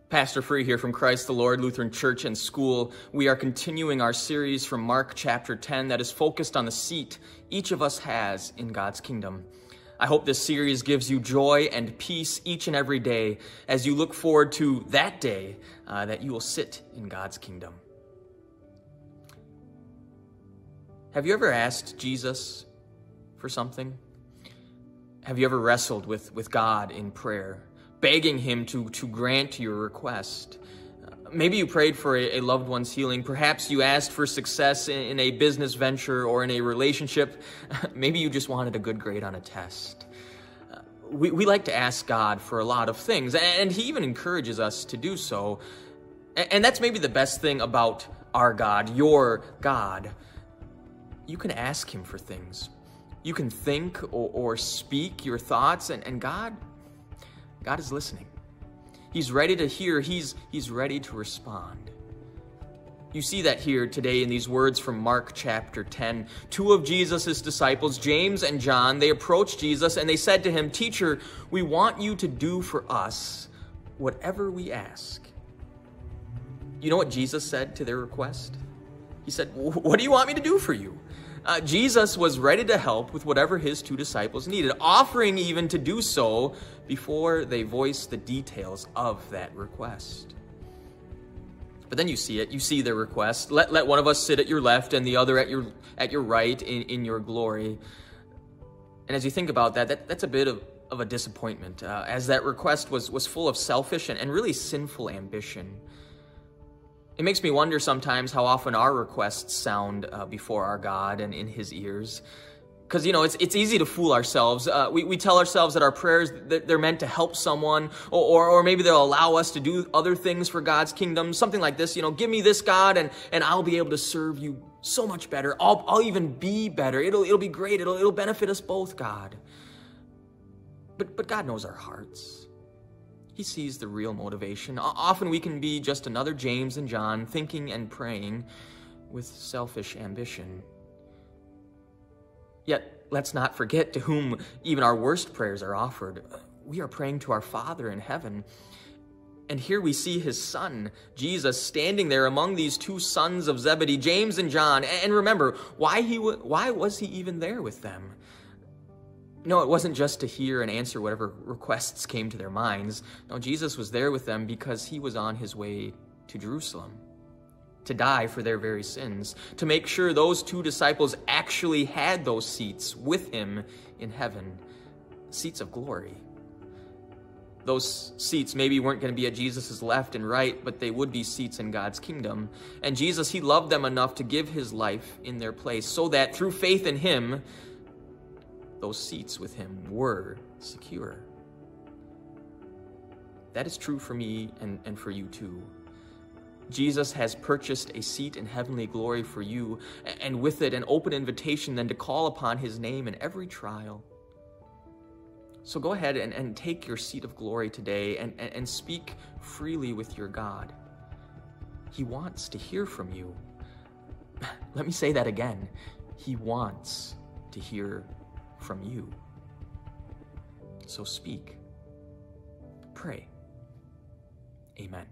Pastor Free here from Christ the Lord Lutheran Church and School. We are continuing our series from Mark chapter 10 that is focused on the seat each of us has in God's kingdom. I hope this series gives you joy and peace each and every day as you look forward to that day that you will sit in God's kingdom. Have you ever asked Jesus for something? Have you ever wrestled with God in prayer, begging him to grant your request? Maybe you prayed for a loved one's healing. Perhaps you asked for success in a business venture or in a relationship. Maybe you just wanted a good grade on a test. We like to ask God for a lot of things, and he even encourages us to do so. And that's maybe the best thing about our God, your God. You can ask him for things. You can think or speak your thoughts, and God is listening. He's ready to hear. He's ready to respond. You see that here today in these words from Mark chapter 10. Two of Jesus' disciples, James and John, they approached Jesus and they said to him, "Teacher, we want you to do for us whatever we ask." You know what Jesus said to their request? He said, "What do you want me to do for you?" Jesus was ready to help with whatever his two disciples needed, offering even to do so before they voiced the details of that request. But then you see it. You see their request. Let one of us sit at your left and the other at your right in your glory. And as you think about that's a bit of a disappointment, as that request was full of selfish and really sinful ambition. It makes me wonder sometimes how often our requests sound before our God and in his ears. Because, it's easy to fool ourselves. We tell ourselves that our prayers, they're meant to help someone, or maybe they'll allow us to do other things for God's kingdom. Something like this, give me this, God, and I'll be able to serve you so much better. I'll even be better. It'll be great. It'll benefit us both, God. But God knows our hearts. He sees the real motivation. Often we can be just another James and John thinking and praying with selfish ambition. Yet, let's not forget to whom even our worst prayers are offered. We are praying to our Father in heaven. And here we see his son, Jesus, standing there among these two sons of Zebedee, James and John. And remember, why was he even there with them? No, it wasn't just to hear and answer whatever requests came to their minds. No, Jesus was there with them because he was on his way to Jerusalem to die for their very sins, to make sure those two disciples actually had those seats with him in heaven, seats of glory. Those seats maybe weren't going to be at Jesus' left and right, but they would be seats in God's kingdom. And Jesus, he loved them enough to give his life in their place so that through faith in him, those seats with him were secure. That is true for me and for you too. Jesus has purchased a seat in heavenly glory for you, and with it an open invitation then to call upon his name in every trial. So go ahead and take your seat of glory today and speak freely with your God. He wants to hear from you. Let me say that again. He wants to hear from you. So speak. Pray. Amen.